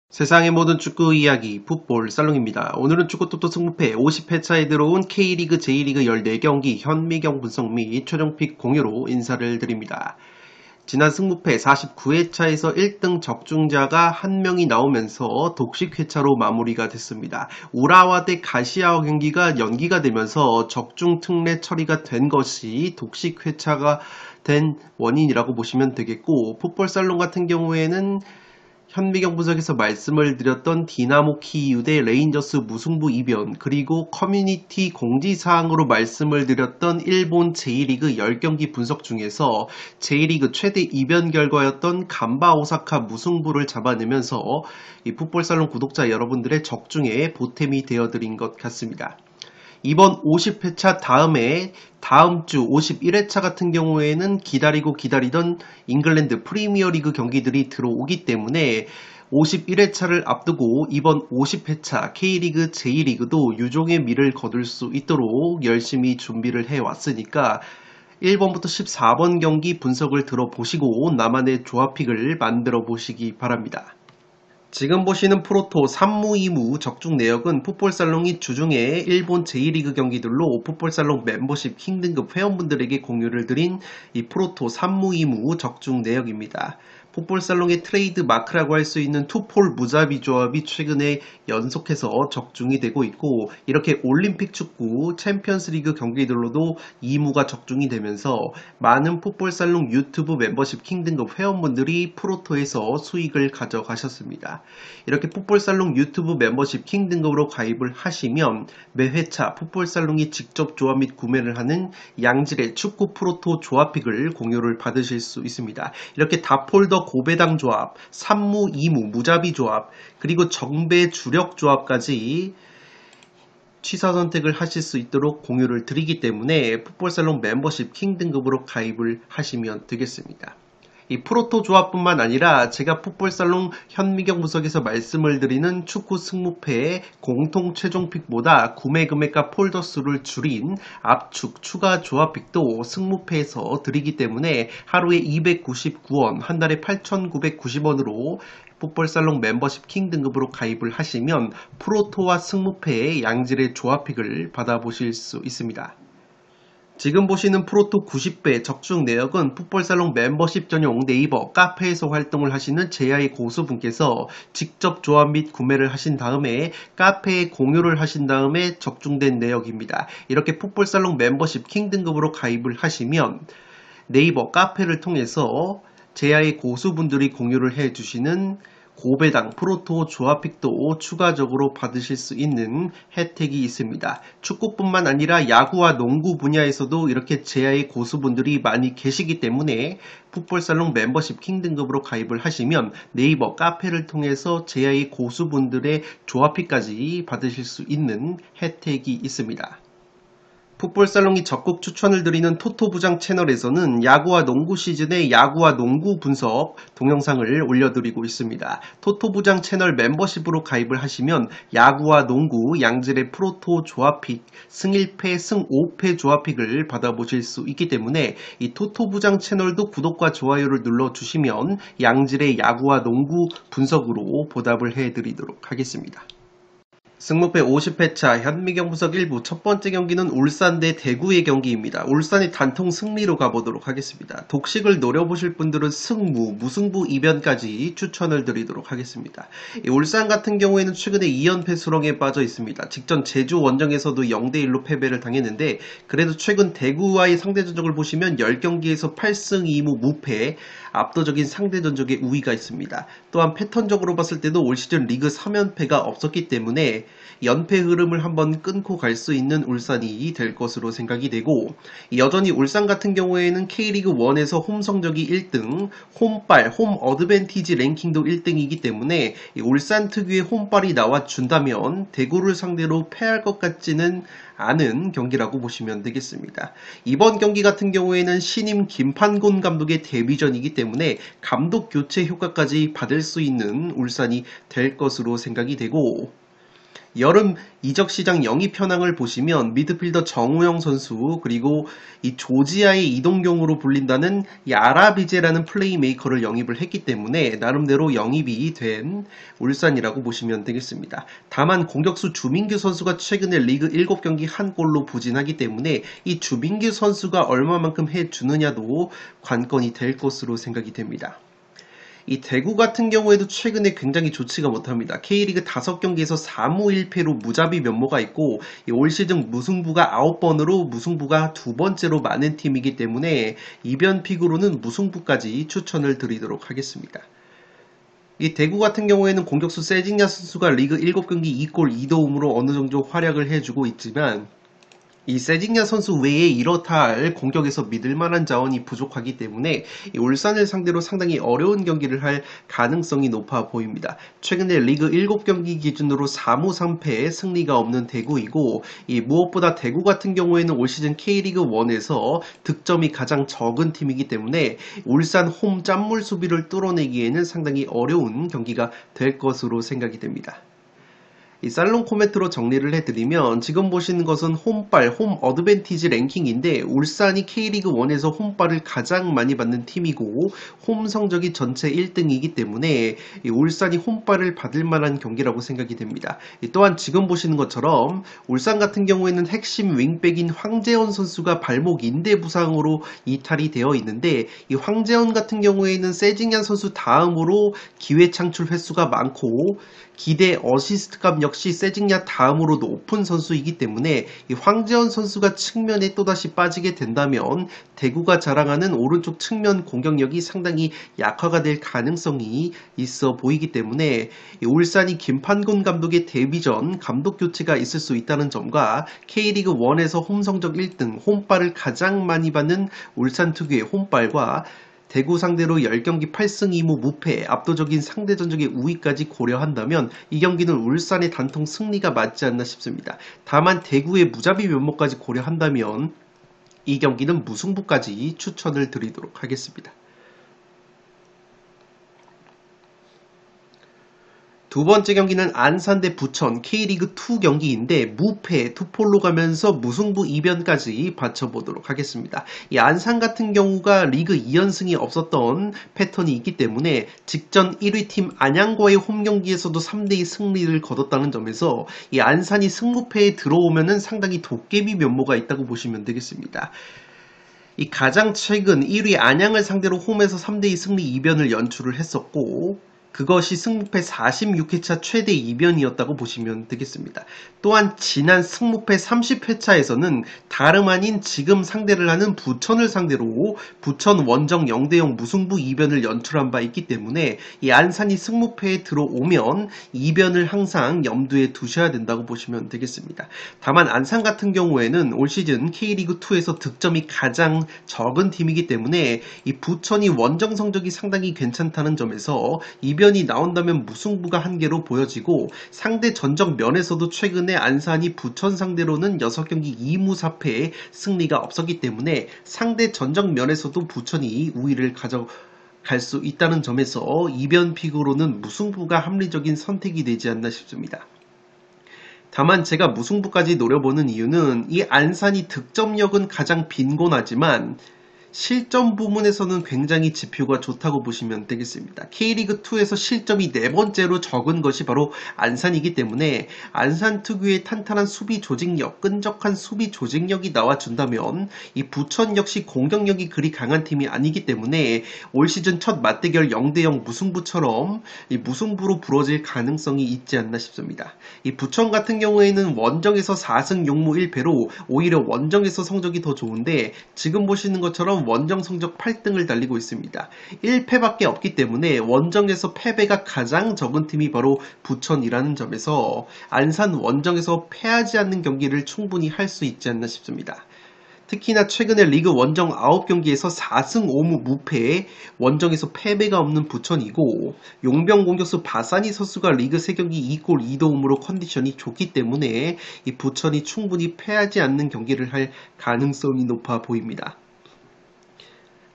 세상의 모든 축구 이야기 풋볼 살롱입니다. 오늘은 축구토토 승부패 50회차에 들어온 K리그, J리그 14경기 현미경 분석 및 최종픽 공유로 인사를 드립니다. 지난 승부패 49회차에서 1등 적중자가 한 명이 나오면서 독식회차로 마무리가 됐습니다. 우라와 대 가시아와 경기가 연기가 되면서 적중 특례 처리가 된 것이 독식회차가 된 원인이라고 보시면 되겠고, 풋볼살롱 같은 경우에는 현미경 분석에서 말씀을 드렸던 디나모 키이우 대 레인저스 무승부 이변, 그리고 커뮤니티 공지사항으로 말씀을 드렸던 일본 J리그 10경기 분석 중에서 J리그 최대 이변 결과였던 간바 오사카 무승부를 잡아내면서 이 풋볼살롱 구독자 여러분들의 적중에 보탬이 되어드린 것 같습니다. 이번 50회차 다음에 다음 주 51회차 같은 경우에는 기다리던 잉글랜드 프리미어리그 경기들이 들어오기 때문에 51회차를 앞두고 이번 50회차 K리그, J리그도 유종의 미를 거둘 수 있도록 열심히 준비를 해왔으니까 1번부터 14번 경기 분석을 들어보시고 나만의 조합픽을 만들어 보시기 바랍니다. 지금 보시는 프로토 3무 2무 적중 내역은 풋볼살롱이 주중에 일본 J리그 경기들로 풋볼살롱 멤버십 킹등급 회원분들에게 공유를 드린 이 프로토 3무 2무 적중 내역입니다. 풋볼살롱의 트레이드 마크라고 할 수 있는 투폴 무자비 조합이 최근에 연속해서 적중이 되고 있고, 이렇게 올림픽 축구 챔피언스리그 경기들로도 2무가 적중이 되면서 많은 풋볼살롱 유튜브 멤버십 킹등급 회원분들이 프로토에서 수익을 가져가셨습니다. 이렇게 풋볼살롱 유튜브 멤버십 킹등급으로 가입을 하시면 매회차 풋볼살롱이 직접 조합 및 구매를 하는 양질의 축구 프로토 조합픽을 공유를 받으실 수 있습니다. 이렇게 다폴더 고배당 조합, 3무 2무 무자비 조합, 그리고 정배 주력 조합까지 취사 선택을 하실 수 있도록 공유를 드리기 때문에 풋볼살롱 멤버십 킹등급으로 가입을 하시면 되겠습니다. 이 프로토 조합뿐만 아니라 제가 풋볼살롱 현미경 분석에서 말씀을 드리는 축구 승무패의 공통 최종픽보다 구매 금액과 폴더 수를 줄인 압축 추가 조합픽도 승무패에서 드리기 때문에 하루에 299원, 한 달에 8,990원으로 풋볼살롱 멤버십 킹 등급으로 가입을 하시면 프로토와 승무패의 양질의 조합픽을 받아보실 수 있습니다. 지금 보시는 프로토 90배 적중 내역은 풋볼살롱 멤버십 전용 네이버 카페에서 활동을 하시는 제야의 고수분께서 직접 조합 및 구매를 하신 다음에 카페에 공유를 하신 다음에 적중된 내역입니다. 이렇게 풋볼살롱 멤버십 킹 등급으로 가입을 하시면 네이버 카페를 통해서 제야의 고수분들이 공유를 해주시는 고배당 프로토 조합픽도 추가적으로 받으실 수 있는 혜택이 있습니다. 축구뿐만 아니라 야구와 농구 분야에서도 이렇게 제야의 고수분들이 많이 계시기 때문에 풋볼살롱 멤버십 킹 등급으로 가입을 하시면 네이버 카페를 통해서 제야의 고수분들의 조합픽까지 받으실 수 있는 혜택이 있습니다. 풋볼살롱이 적극 추천을 드리는 토토부장 채널에서는 야구와 농구 시즌의 야구와 농구 분석 동영상을 올려드리고 있습니다. 토토부장 채널 멤버십으로 가입을 하시면 야구와 농구 양질의 프로토 조합픽 승 1패 승 5패 조합픽을 받아보실 수 있기 때문에 이 토토부장 채널도 구독과 좋아요를 눌러주시면 양질의 야구와 농구 분석으로 보답을 해드리도록 하겠습니다. 승무패 50회차 현미경 분석 1부 첫 번째 경기는 울산 대 대구의 경기입니다. 울산이 단통 승리로 가보도록 하겠습니다. 독식을 노려보실 분들은 승무, 무승부 이변까지 추천을 드리도록 하겠습니다. 울산 같은 경우에는 최근에 2연패 수렁에 빠져 있습니다. 직전 제주 원정에서도 0대1로 패배를 당했는데 그래도 최근 대구와의 상대 전적을 보시면 10경기에서 8승 2무 무패, 압도적인 상대 전적의 우위가 있습니다. 또한 패턴적으로 봤을 때도 올 시즌 리그 3연패가 없었기 때문에 연패 흐름을 한번 끊고 갈 수 있는 울산이 될 것으로 생각이 되고, 여전히 울산 같은 경우에는 K리그 1에서 홈 성적이 1등, 홈발, 홈 어드밴티지 랭킹도 1등이기 때문에 울산 특유의 홈발이 나와준다면 대구를 상대로 패할 것 같지는 않은 경기라고 보시면 되겠습니다. 이번 경기 같은 경우에는 신임 김판곤 감독의 데뷔전이기 때문에 감독 교체 효과까지 받을 수 있는 울산이 될 것으로 생각이 되고, 여름 이적 시장 영입 현황을 보시면 미드필더 정우영 선수 그리고 이 조지아의 이동경으로 불린다는 이 아라비제라는 플레이메이커를 영입을 했기 때문에 나름대로 영입이 된 울산이라고 보시면 되겠습니다. 다만 공격수 주민규 선수가 최근에 리그 7경기 한 골로 부진하기 때문에 이 주민규 선수가 얼마만큼 해주느냐도 관건이 될 것으로 생각이 됩니다. 이 대구 같은 경우에도 최근에 굉장히 좋지가 못합니다. K리그 5경기에서 4무 1패로 무자비 면모가 있고 올 시즌 무승부가 9번으로 무승부가 2번째로 많은 팀이기 때문에 이변픽으로는 무승부까지 추천을 드리도록 하겠습니다. 이 대구 같은 경우에는 공격수 세징야 선수가 리그 7경기 2골 2도움으로 어느 정도 활약을 해주고 있지만 이 세징야 선수 외에 이렇다 할 공격에서 믿을만한 자원이 부족하기 때문에 이 울산을 상대로 상당히 어려운 경기를 할 가능성이 높아 보입니다. 최근에 리그 7경기 기준으로 4무 3패 승리가 없는 대구이고 이 무엇보다 대구 같은 경우에는 올 시즌 K리그 1에서 득점이 가장 적은 팀이기 때문에 울산 홈 짠물 수비를 뚫어내기에는 상당히 어려운 경기가 될 것으로 생각이 됩니다. 이 살롱 코멘트로 정리를 해드리면 지금 보시는 것은 홈발, 홈 어드밴티지 랭킹인데 울산이 K리그 1에서 홈발을 가장 많이 받는 팀이고 홈 성적이 전체 1등이기 때문에 이 울산이 홈발을 받을 만한 경기라고 생각이 됩니다. 또한 지금 보시는 것처럼 울산 같은 경우에는 핵심 윙백인 황재원 선수가 발목 인대 부상으로 이탈이 되어 있는데 이 황재원 같은 경우에는 세징야 선수 다음으로 기회 창출 횟수가 많고 기대 어시스트값 역시 세징야 다음으로 높은 선수이기 때문에 이 황재원 선수가 측면에 또다시 빠지게 된다면 대구가 자랑하는 오른쪽 측면 공격력이 상당히 약화가 될 가능성이 있어 보이기 때문에 이 울산이 김판곤 감독의 데뷔전 감독 교체가 있을 수 있다는 점과 K리그 1에서 홈 성적 1등 홈발을 가장 많이 받는 울산 특유의 홈발과 대구 상대로 10경기 8승 2무 무패 압도적인 상대 전적의 우위까지 고려한다면 이 경기는 울산의 단통 승리가 맞지 않나 싶습니다. 다만 대구의 무자비 면모까지 고려한다면 이 경기는 무승부까지 추천을 드리도록 하겠습니다. 두 번째 경기는 안산 대 부천 K리그2 경기인데 무패 투폴로 가면서 무승부 이변까지 받쳐보도록 하겠습니다. 이 안산 같은 경우가 리그 2연승이 없었던 패턴이 있기 때문에 직전 1위 팀 안양과의 홈 경기에서도 3대2 승리를 거뒀다는 점에서 이 안산이 승무패에 들어오면은 상당히 도깨비 면모가 있다고 보시면 되겠습니다. 이 가장 최근 1위 안양을 상대로 홈에서 3대2 승리 이변을 연출을 했었고 그것이 승무패 46회차 최대 이변이었다고 보시면 되겠습니다. 또한 지난 승무패 30회차에서는 다름 아닌 지금 상대를 하는 부천을 상대로 부천 원정 0대0 무승부 이변을 연출한 바 있기 때문에 이 안산이 승무패에 들어오면 이변을 항상 염두에 두셔야 된다고 보시면 되겠습니다. 다만 안산 같은 경우에는 올 시즌 K리그2에서 득점이 가장 적은 팀이기 때문에 이 부천이 원정 성적이 상당히 괜찮다는 점에서 이변이 나온다면 무승부가 한계로 보여지고 상대 전적 면에서도 최근에 안산이 부천 상대로는 6경기 2무 4패의 승리가 없었기 때문에 상대 전적 면에서도 부천이 우위를 가져갈 수 있다는 점에서 이변픽으로는 무승부가 합리적인 선택이 되지 않나 싶습니다. 다만 제가 무승부까지 노려보는 이유는 이 안산이 득점력은 가장 빈곤하지만 실점 부문에서는 굉장히 지표가 좋다고 보시면 되겠습니다. K리그2에서 실점이 4번째로 적은 것이 바로 안산이기 때문에 안산 특유의 탄탄한 수비 조직력, 끈적한 수비 조직력이 나와준다면 이 부천 역시 공격력이 그리 강한 팀이 아니기 때문에 올 시즌 첫 맞대결 0대0 무승부처럼 이 무승부로 부러질 가능성이 있지 않나 싶습니다. 이 부천 같은 경우에는 원정에서 4승 6무 1패로 오히려 원정에서 성적이 더 좋은데 지금 보시는 것처럼 원정 성적 8등을 달리고 있습니다. 1패밖에 없기 때문에 원정에서 패배가 가장 적은 팀이 바로 부천이라는 점에서 안산 원정에서 패하지 않는 경기를 충분히 할 수 있지 않나 싶습니다. 특히나 최근에 리그 원정 9경기에서 4승 5무 무패에 원정에서 패배가 없는 부천이고 용병 공격수 바사니 선수가 리그 3경기 2골 2도움으로 컨디션이 좋기 때문에 이 부천이 충분히 패하지 않는 경기를 할 가능성이 높아 보입니다.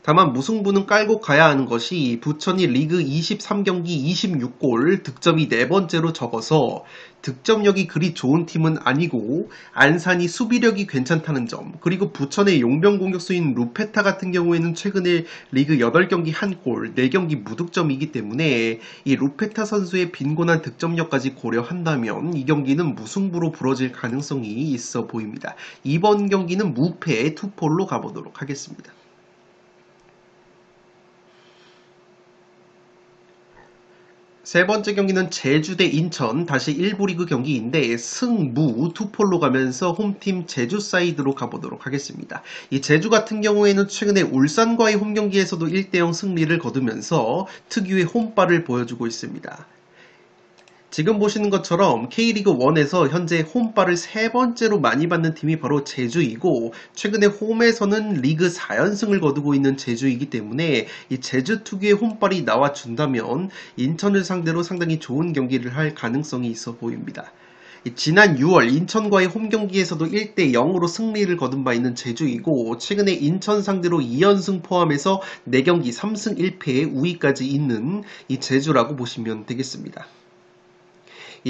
다만 무승부는 깔고 가야 하는 것이 부천이 리그 23경기 26골, 득점이 4번째로 적어서 득점력이 그리 좋은 팀은 아니고 안산이 수비력이 괜찮다는 점, 그리고 부천의 용병 공격수인 루페타 같은 경우에는 최근에 리그 8경기 1골, 4경기 무득점이기 때문에 이 루페타 선수의 빈곤한 득점력까지 고려한다면 이 경기는 무승부로 부러질 가능성이 있어 보입니다. 이번 경기는 무패 투폴로 가보도록 하겠습니다. 세 번째 경기는 제주 대 인천, 다시 1부 리그 경기인데 승무 투폴로 가면서 홈팀 제주 사이드로 가보도록 하겠습니다. 이 제주 같은 경우에는 최근에 울산과의 홈 경기에서도 1대0 승리를 거두면서 특유의 홈발을 보여주고 있습니다. 지금 보시는 것처럼 K리그 1에서 현재 홈발을 3번째로 많이 받는 팀이 바로 제주이고, 최근에 홈에서는 리그 4연승을 거두고 있는 제주이기 때문에 이 제주 특유의 홈발이 나와준다면 인천을 상대로 상당히 좋은 경기를 할 가능성이 있어 보입니다. 지난 6월 인천과의 홈 경기에서도 1대0으로 승리를 거둔 바 있는 제주이고, 최근에 인천 상대로 2연승 포함해서 4경기 3승 1패의 우위까지 있는 이 제주라고 보시면 되겠습니다.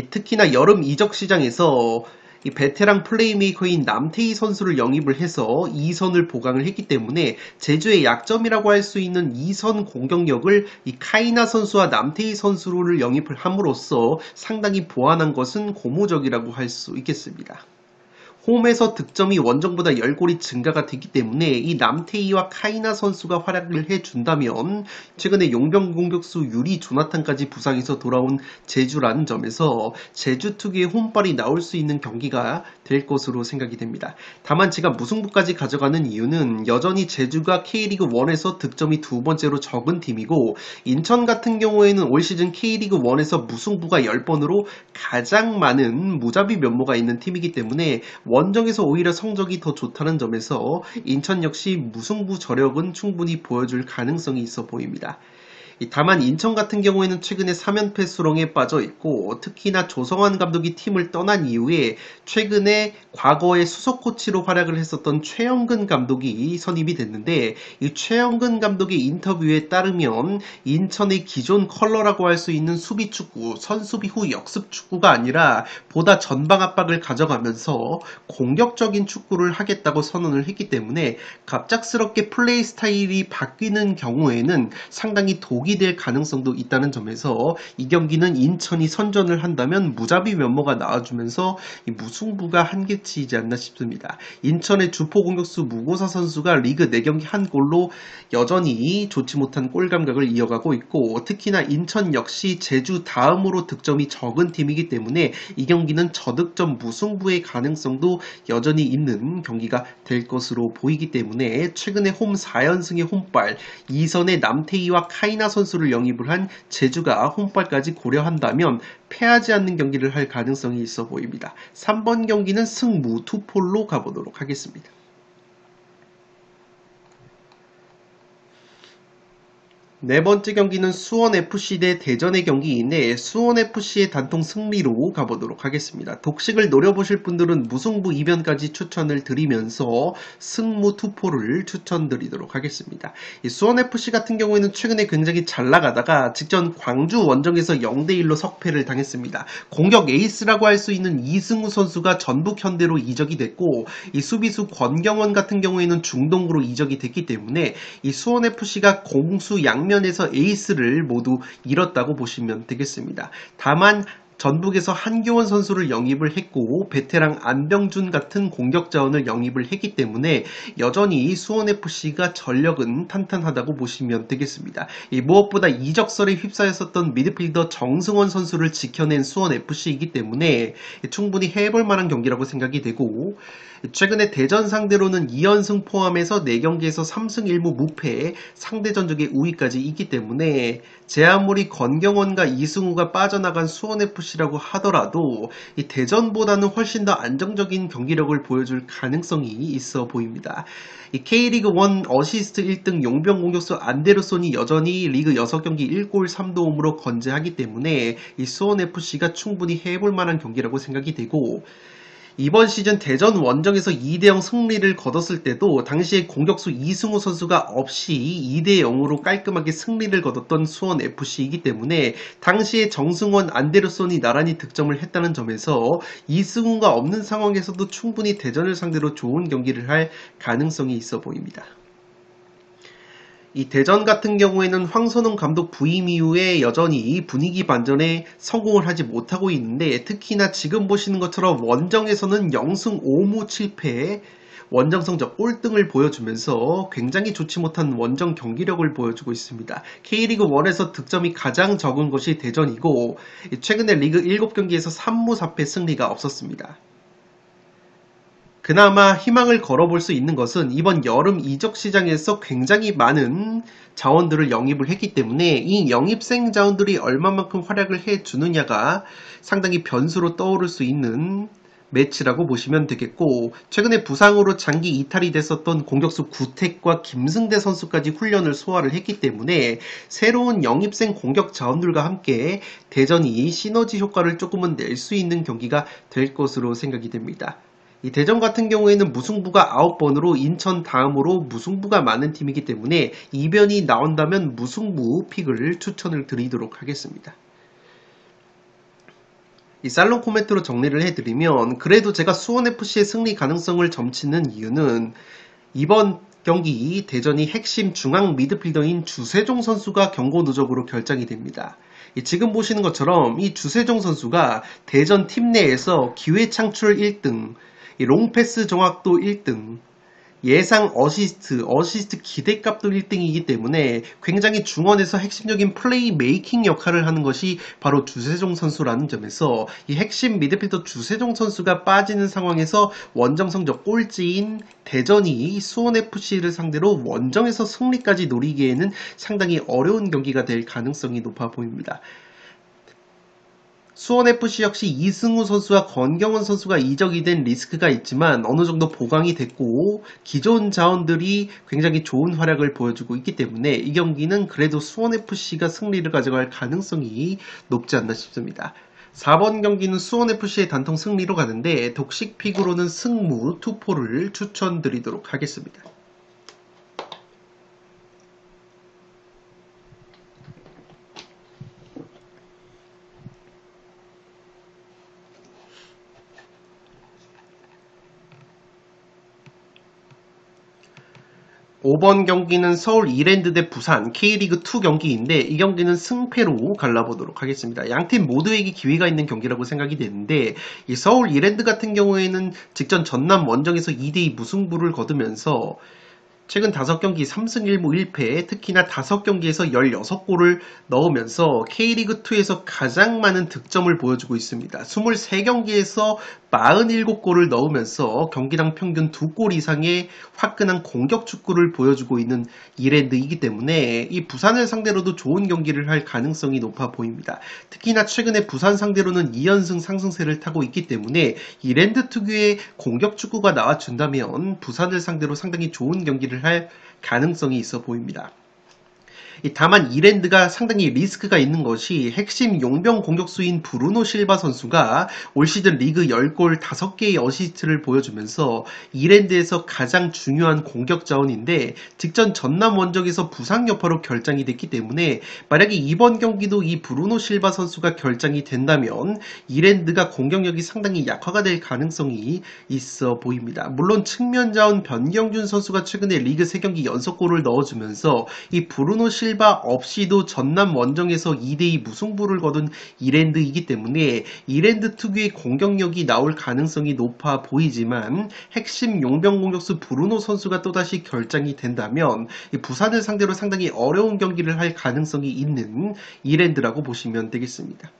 특히나 여름 이적 시장에서 이 베테랑 플레이메이커인 남태희 선수를 영입을 해서 2선을 보강을 했기 때문에 제주의 약점이라고 할 수 있는 2선 공격력을 이 카이나 선수와 남태희 선수를 영입을 함으로써 상당히 보완한 것은 고무적이라고 할 수 있겠습니다. 홈에서 득점이 원정보다 10골이 증가가 되기 때문에 이 남태희와 카이나 선수가 활약을 해준다면 최근에 용병 공격수 유리 조나탄까지 부상해서 돌아온 제주라는 점에서 제주 특유의 홈발이 나올 수 있는 경기가 될 것으로 생각이 됩니다. 다만 제가 무승부까지 가져가는 이유는 여전히 제주가 K리그 1에서 득점이 2번째로 적은 팀이고, 인천 같은 경우에는 올 시즌 K리그 1에서 무승부가 10번으로 가장 많은 무자비 면모가 있는 팀이기 때문에 원정에서 오히려 성적이 더 좋다는 점에서 인천 역시 무승부 저력은 충분히 보여줄 가능성이 있어 보입니다. 다만 인천 같은 경우에는 최근에 3연패 수렁에 빠져 있고, 특히나 조성환 감독이 팀을 떠난 이후에 최근에 과거에 수석 코치로 활약을 했었던 최영근 감독이 선임이 됐는데, 이 최영근 감독의 인터뷰에 따르면 인천의 기존 컬러라고 할 수 있는 수비 축구, 선수비 후 역습 축구가 아니라 보다 전방 압박을 가져가면서 공격적인 축구를 하겠다고 선언을 했기 때문에 갑작스럽게 플레이 스타일이 바뀌는 경우에는 상당히 독이 될 가능성도 있다는 점에서 이 경기는 인천이 선전을 한다면 무자비 면모가 나와주면서 이 무승부가 한계치이지 않나 싶습니다. 인천의 주포 공격수 무고사 선수가 리그 4경기 1골로 여전히 좋지 못한 골 감각을 이어가고 있고, 특히나 인천 역시 제주 다음으로 득점이 적은 팀이기 때문에 이 경기는 저득점 무승부의 가능성도 여전히 있는 경기가 될 것으로 보이기 때문에 최근에 홈 4연승의 홈발, 2선의 남태희와 카이나 선수를 영입을 한 제주가 홈발까지 고려한다면 패하지 않는 경기를 할 가능성이 있어 보입니다. 3번 경기는 승무 투폴로 가보도록 하겠습니다. 네 번째 경기는 수원FC 대 대전의 경기인데 수원FC의 단통 승리로 가보도록 하겠습니다. 독식을 노려보실 분들은 무승부 이변까지 추천을 드리면서 승무 투포를 추천드리도록 하겠습니다. 이 수원FC 같은 경우에는 최근에 굉장히 잘 나가다가 직전 광주 원정에서 0대1로 석패를 당했습니다. 공격 에이스라고 할 수 있는 이승우 선수가 전북 현대로 이적이 됐고, 이 수비수 권경원 같은 경우에는 중동으로 이적이 됐기 때문에 이 수원FC가 공수 양면 에서 에이스를 모두 잃었다고 보시면 되겠습니다. 다만 전북에서 한교원 선수를 영입을 했고 베테랑 안병준 같은 공격 자원을 영입을 했기 때문에 여전히 수원FC가 전력은 탄탄하다고 보시면 되겠습니다. 무엇보다 이적설에 휩싸였었던 미드필더 정승원 선수를 지켜낸 수원FC이기 때문에 충분히 해볼 만한 경기라고 생각이 되고, 최근에 대전 상대로는 2연승 포함해서 4경기에서 3승 1무 무패, 상대 전적의 우위까지 있기 때문에 제 아무리 권경원과 이승우가 빠져나간 수원FC라고 하더라도 이 대전보다는 훨씬 더 안정적인 경기력을 보여줄 가능성이 있어 보입니다. 이 K리그 1 어시스트 1등 용병 공격수 안데르손이 여전히 리그 6경기 1골 3도움으로 건재하기 때문에 이 수원FC가 충분히 해볼 만한 경기라고 생각이 되고, 이번 시즌 대전 원정에서 2대0 승리를 거뒀을 때도 당시에 공격수 이승우 선수가 없이 2대0으로 깔끔하게 승리를 거뒀던 수원FC이기 때문에 당시에 정승원, 안데르손이 나란히 득점을 했다는 점에서 이승우가 없는 상황에서도 충분히 대전을 상대로 좋은 경기를 할 가능성이 있어 보입니다. 이 대전 같은 경우에는 황선홍 감독 부임 이후에 여전히 분위기 반전에 성공을 하지 못하고 있는데, 특히나 지금 보시는 것처럼 원정에서는 0승 5무 7패 원정 성적 꼴등을 보여주면서 굉장히 좋지 못한 원정 경기력을 보여주고 있습니다. K리그 1에서 득점이 가장 적은 것이 대전이고 최근에 리그 7경기에서 3무 4패 승리가 없었습니다. 그나마 희망을 걸어볼 수 있는 것은 이번 여름 이적 시장에서 굉장히 많은 자원들을 영입을 했기 때문에 이 영입생 자원들이 얼마만큼 활약을 해주느냐가 상당히 변수로 떠오를 수 있는 매치라고 보시면 되겠고, 최근에 부상으로 장기 이탈이 됐었던 공격수 구택과 김승대 선수까지 훈련을 소화를 했기 때문에 새로운 영입생 공격 자원들과 함께 대전이 시너지 효과를 조금은 낼 수 있는 경기가 될 것으로 생각이 됩니다. 이 대전 같은 경우에는 무승부가 9번으로 인천 다음으로 무승부가 많은 팀이기 때문에 이변이 나온다면 무승부 픽을 추천을 드리도록 하겠습니다. 이 살롱 코멘트로 정리를 해드리면, 그래도 제가 수원FC의 승리 가능성을 점치는 이유는 이번 경기 대전이 핵심 중앙 미드필더인 주세종 선수가 경고 누적으로 결장이 됩니다. 지금 보시는 것처럼 이 주세종 선수가 대전 팀 내에서 기회 창출 1등, 롱패스 정확도 1등, 예상 어시스트 기대값도 1등이기 때문에 굉장히 중원에서 핵심적인 플레이 메이킹 역할을 하는 것이 바로 주세종 선수라는 점에서 이 핵심 미드필더 주세종 선수가 빠지는 상황에서 원정 성적 꼴찌인 대전이 수원FC를 상대로 원정에서 승리까지 노리기에는 상당히 어려운 경기가 될 가능성이 높아 보입니다. 수원FC 역시 이승우 선수와 권경원 선수가 이적이 된 리스크가 있지만 어느 정도 보강이 됐고 기존 자원들이 굉장히 좋은 활약을 보여주고 있기 때문에 이 경기는 그래도 수원FC가 승리를 가져갈 가능성이 높지 않나 싶습니다. 4번 경기는 수원FC의 단통 승리로 가는데 독식픽으로는 승무 투포를 추천드리도록 하겠습니다. 5번 경기는 서울 이랜드 대 부산 K리그2 경기인데 이 경기는 승패로 갈라보도록 하겠습니다. 양팀 모두에게 기회가 있는 경기라고 생각이 되는데, 이 서울 이랜드 같은 경우에는 직전 전남 원정에서 2대2 무승부를 거두면서 최근 5경기 3승 1무 1패, 특히나 5경기에서 16골을 넣으면서 K리그2에서 가장 많은 득점을 보여주고 있습니다. 23경기에서 47골을 넣으면서 경기당 평균 2골 이상의 화끈한 공격 축구를 보여주고 있는 이랜드이기 때문에 이 부산을 상대로도 좋은 경기를 할 가능성이 높아 보입니다. 특히나 최근에 부산 상대로는 2연승 상승세를 타고 있기 때문에 이랜드 특유의 공격 축구가 나와준다면 부산을 상대로 상당히 좋은 경기를 할 가능성이 있어 보입니다. 다만 이랜드가 상당히 리스크가 있는 것이 핵심 용병 공격수인 브루노 실바 선수가 올 시즌 리그 10골 5개의 어시스트를 보여주면서 이랜드에서 가장 중요한 공격 자원인데 직전 전남 원정에서 부상 여파로 결장이 됐기 때문에 만약에 이번 경기도 이 브루노 실바 선수가 결장이 된다면 이랜드가 공격력이 상당히 약화가 될 가능성이 있어 보입니다. 물론 측면 자원 변경준 선수가 최근에 리그 3경기 연속골을 넣어주면서 이 브루노 실바 없이도 전남 원정에서 2대2 무승부를 거둔 이랜드이기 때문에 이랜드 특유의 공격력이 나올 가능성이 높아 보이지만 핵심 용병 공격수 브루노 선수가 또다시 결장이 된다면 부산을 상대로 상당히 어려운 경기를 할 가능성이 있는 이랜드라고 보시면 되겠습니다.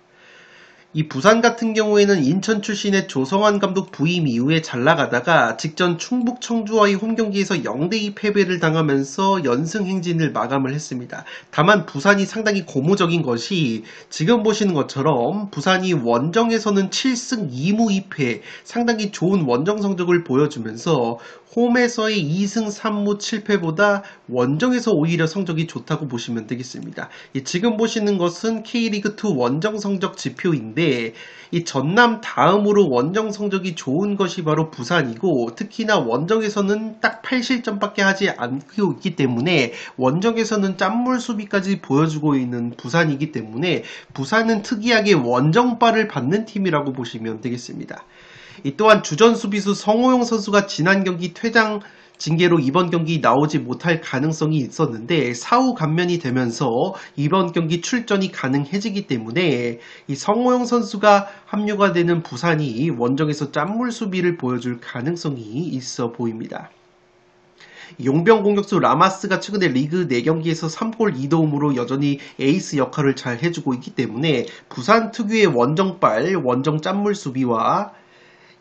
이 부산 같은 경우에는 인천 출신의 조성환 감독 부임 이후에 잘 나가다가 직전 충북 청주와의 홈경기에서 0대2 패배를 당하면서 연승 행진을 마감을 했습니다. 다만 부산이 상당히 고무적인 것이 지금 보시는 것처럼 부산이 원정에서는 7승 2무 2패 상당히 좋은 원정 성적을 보여주면서 홈에서의 2승 3무 7패보다 원정에서 오히려 성적이 좋다고 보시면 되겠습니다. 지금 보시는 것은 K리그2 원정 성적 지표인데 있는데 이 전남 다음으로 원정 성적이 좋은 것이 바로 부산이고 특히나 원정에서는 딱 8실점밖에 하지 않고 있기 때문에 원정에서는 짠물 수비까지 보여주고 있는 부산이기 때문에 부산은 특이하게 원정발을 받는 팀이라고 보시면 되겠습니다. 이 또한 주전 수비수 성호용 선수가 지난 경기 퇴장 징계로 이번 경기 나오지 못할 가능성이 있었는데 사후 감면이 되면서 이번 경기 출전이 가능해지기 때문에 이 성호용 선수가 합류가 되는 부산이 원정에서 짠물 수비를 보여줄 가능성이 있어 보입니다. 용병 공격수 라마스가 최근에 리그 4경기에서 3골 2도움으로 여전히 에이스 역할을 잘 해주고 있기 때문에 부산 특유의 원정발, 원정 짠물 수비와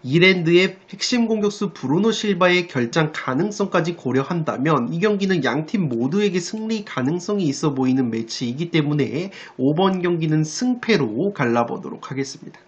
이랜드의 핵심 공격수 브루노 실바의 결장 가능성까지 고려한다면 이 경기는 양팀 모두에게 승리 가능성이 있어 보이는 매치이기 때문에 5번 경기는 승패로 갈라보도록 하겠습니다.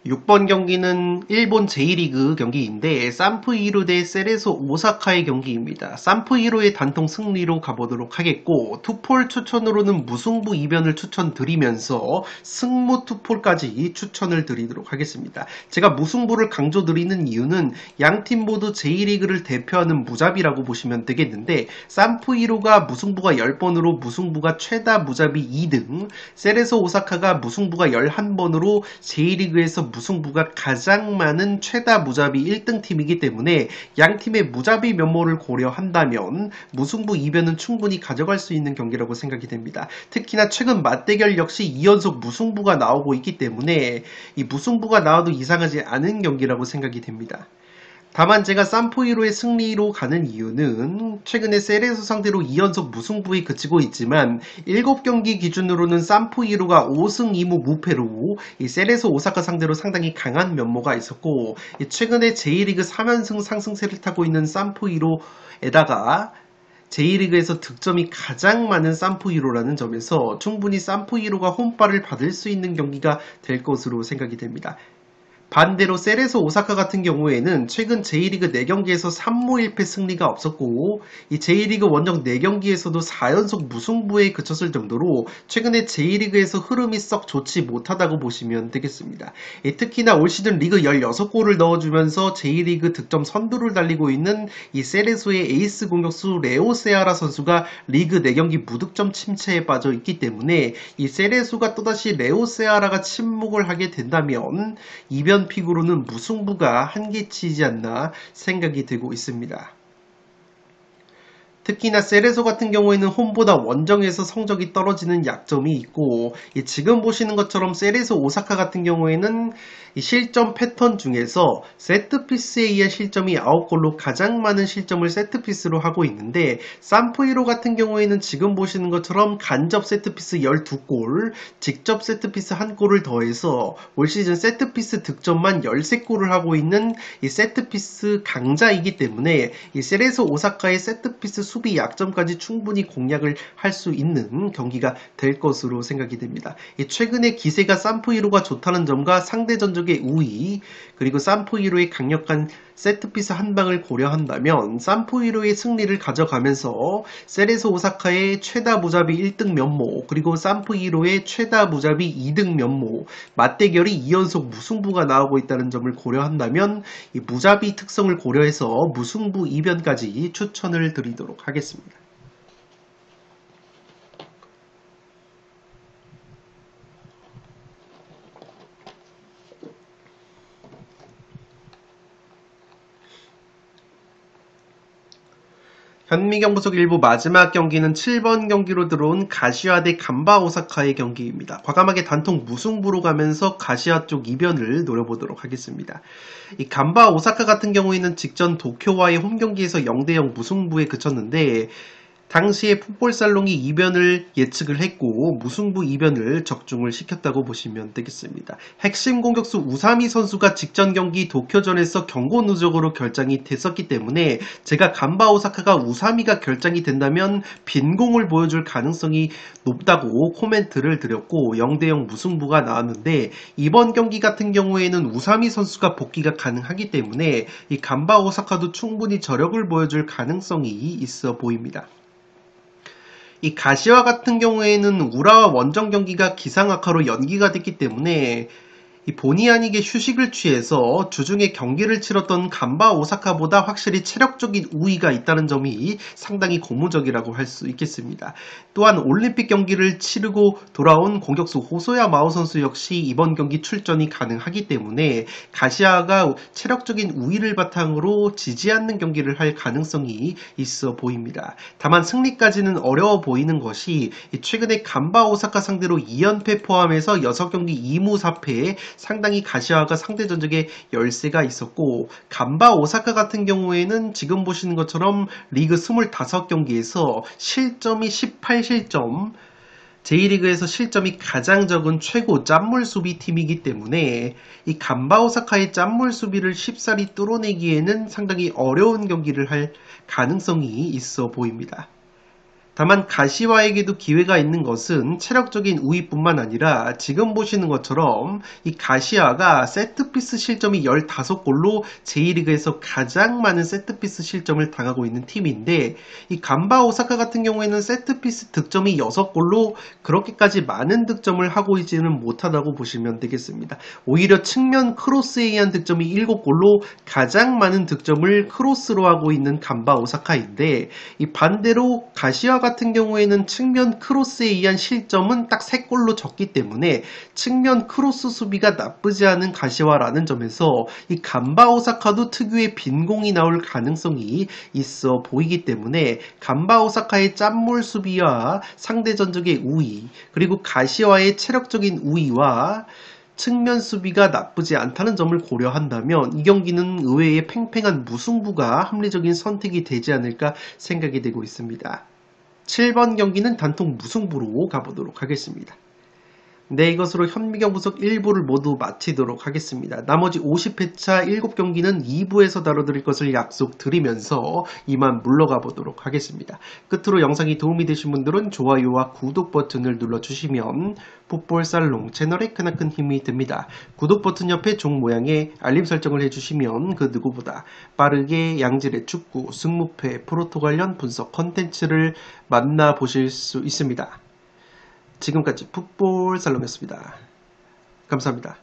6번 경기는 일본 제1리그 경기인데 산프이루 대 세레소 오사카의 경기입니다. 산프이루의 단통 승리로 가보도록 하겠고 투폴 추천으로는 무승부 이변을 추천드리면서 승무 투폴까지 추천을 드리도록 하겠습니다. 제가 무승부를 강조드리는 이유는 양팀 모두 제1리그를 대표하는 무잡이라고 보시면 되겠는데 산프이루가 무승부가 10번으로 무승부가 최다 무잡이 2등, 세레소 오사카가 무승부가 11번으로 제1리그에서 무승부가 가장 많은 최다 무잡이 1등 팀이기 때문에 양팀의 무잡이 면모를 고려한다면 무승부 이변은 충분히 가져갈 수 있는 경기라고 생각이 됩니다. 특히나 최근 맞대결 역시 2연속 무승부가 나오고 있기 때문에 이 무승부가 나와도 이상하지 않은 경기라고 생각이 됩니다. 다만 제가 산포이로의 승리로 가는 이유는 최근에 세레소 상대로 2연속 무승부에 그치고 있지만 7경기 기준으로는 산포이로가 5승 2무 무패로 이 세레소 오사카 상대로 상당히 강한 면모가 있었고 최근에 제1리그 3연승 상승세를 타고 있는 산포이로에다가 제1리그에서 득점이 가장 많은 산포이로라는 점에서 충분히 산포이로가 홈발을 받을 수 있는 경기가 될 것으로 생각이 됩니다. 반대로 세레소 오사카 같은 경우에는 최근 제1리그 4경기에서 3무 1패 승리가 없었고 이 제1리그 원정 4경기에서도 4연속 무승부에 그쳤을 정도로 최근에 제1리그에서 흐름이 썩 좋지 못하다고 보시면 되겠습니다. 특히나 올 시즌 리그 16골을 넣어주면서 제1리그 득점 선두를 달리고 있는 이 세레소의 에이스 공격수 레오 세아라 선수가 리그 4경기 무득점 침체에 빠져 있기 때문에 이 세레소가 또다시 레오 세아라가 침묵을 하게 된다면 이변 픽으로는 무승부가 한계치지 않나 생각이 되고 있습니다. 특히나 세레소 같은 경우에는 홈보다 원정에서 성적이 떨어지는 약점이 있고 지금 보시는 것처럼 세레소 오사카 같은 경우에는 실점 패턴 중에서 세트피스에 의한 실점이 9골로 가장 많은 실점을 세트피스로 하고 있는데 산포이로 같은 경우에는 지금 보시는 것처럼 간접 세트피스 12골, 직접 세트피스 1골을 더해서 올 시즌 세트피스 득점만 13골을 하고 있는 이 세트피스 강자이기 때문에 이 세레소 오사카의 세트피스 수비 약점까지 충분히 공략을 할 수 있는 경기가 될 것으로 생각이 됩니다. 최근에 기세가 산포이로가 좋다는 점과 상대 전적의 우위 그리고 산포이로의 강력한 세트피스 한 방을 고려한다면 산포이로의 승리를 가져가면서 세레소 오사카의 최다 무잡이 1등 면모 그리고 산포이로의 최다 무잡이 2등 면모 맞대결이 2연속 무승부가 나오고 있다는 점을 고려한다면 이 무잡이 특성을 고려해서 무승부 이변까지 추천을 드리도록 하겠습니다. 현미경 분석 일부 마지막 경기는 7번 경기로 들어온 가시화 대 간바 오사카의 경기입니다. 과감하게 단통 무승부로 가면서 가시화 쪽 이변을 노려보도록 하겠습니다. 이 간바 오사카 같은 경우에는 직전 도쿄와의 홈경기에서 0대0 무승부에 그쳤는데 당시에 풋볼살롱이 이변을 예측을 했고 무승부 이변을 적중을 시켰다고 보시면 되겠습니다. 핵심 공격수 우사미 선수가 직전 경기 도쿄전에서 경고 누적으로 결장이 됐었기 때문에 제가 간바 오사카가 우사미가 결장이 된다면 빈공을 보여줄 가능성이 높다고 코멘트를 드렸고 0대0 무승부가 나왔는데 이번 경기 같은 경우에는 우사미 선수가 복귀가 가능하기 때문에 이 간바 오사카도 충분히 저력을 보여줄 가능성이 있어 보입니다. 이 가시와 같은 경우에는 우라와 원정 경기가 기상악화로 연기가 됐기 때문에 이 본의 아니게 휴식을 취해서 주중에 경기를 치렀던 간바 오사카보다 확실히 체력적인 우위가 있다는 점이 상당히 고무적이라고 할 수 있겠습니다. 또한 올림픽 경기를 치르고 돌아온 공격수 호소야 마오 선수 역시 이번 경기 출전이 가능하기 때문에 가시아가 체력적인 우위를 바탕으로 지지 않는 경기를 할 가능성이 있어 보입니다. 다만 승리까지는 어려워 보이는 것이 최근에 간바 오사카 상대로 2연패 포함해서 6경기 2무 4패에 상당히 가시화가 상대 전적에 열세가 있었고, 간바 오사카 같은 경우에는 지금 보시는 것처럼 리그 25경기에서 실점이 18실점, J리그에서 실점이 가장 적은 최고 짠물 수비팀이기 때문에 이 간바 오사카의 짠물 수비를 쉽사리 뚫어내기에는 상당히 어려운 경기를 할 가능성이 있어 보입니다. 다만 가시와에게도 기회가 있는 것은 체력적인 우위뿐만 아니라 지금 보시는 것처럼 이 가시아가 세트피스 실점이 15골로 J리그에서 가장 많은 세트피스 실점을 당하고 있는 팀인데, 이 간바 오사카 같은 경우에는 세트피스 득점이 6골로 그렇게까지 많은 득점을 하고 있지는 못하다고 보시면 되겠습니다. 오히려 측면 크로스에 의한 득점이 7골로 가장 많은 득점을 크로스로 하고 있는 간바 오사카인데, 이 반대로 가시아 같은 경우에는 측면 크로스에 의한 실점은 딱 3골로 적기 때문에 측면 크로스 수비가 나쁘지 않은 가시와라는 점에서 이 간바 오사카도 특유의 빈공이 나올 가능성이 있어 보이기 때문에 간바 오사카의 짠물 수비와 상대 전적의 우위, 그리고 가시와의 체력적인 우위와 측면 수비가 나쁘지 않다는 점을 고려한다면 이 경기는 의외의 팽팽한 무승부가 합리적인 선택이 되지 않을까 생각이 되고 있습니다. 7번 경기는 단통 무승부로 가보도록 하겠습니다. 네, 이것으로 현미경 분석 1부를 모두 마치도록 하겠습니다. 나머지 50회차 7경기는 2부에서 다뤄드릴 것을 약속드리면서 이만 물러가 보도록 하겠습니다. 끝으로 영상이 도움이 되신 분들은 좋아요와 구독 버튼을 눌러주시면 풋볼살롱 채널에 크나큰 힘이 됩니다. 구독 버튼 옆에 종 모양의 알림 설정을 해주시면 그 누구보다 빠르게 양질의 축구, 승무패, 프로토 관련 분석 컨텐츠를 만나보실 수 있습니다. 지금까지 풋볼살롱이었습니다. 감사합니다.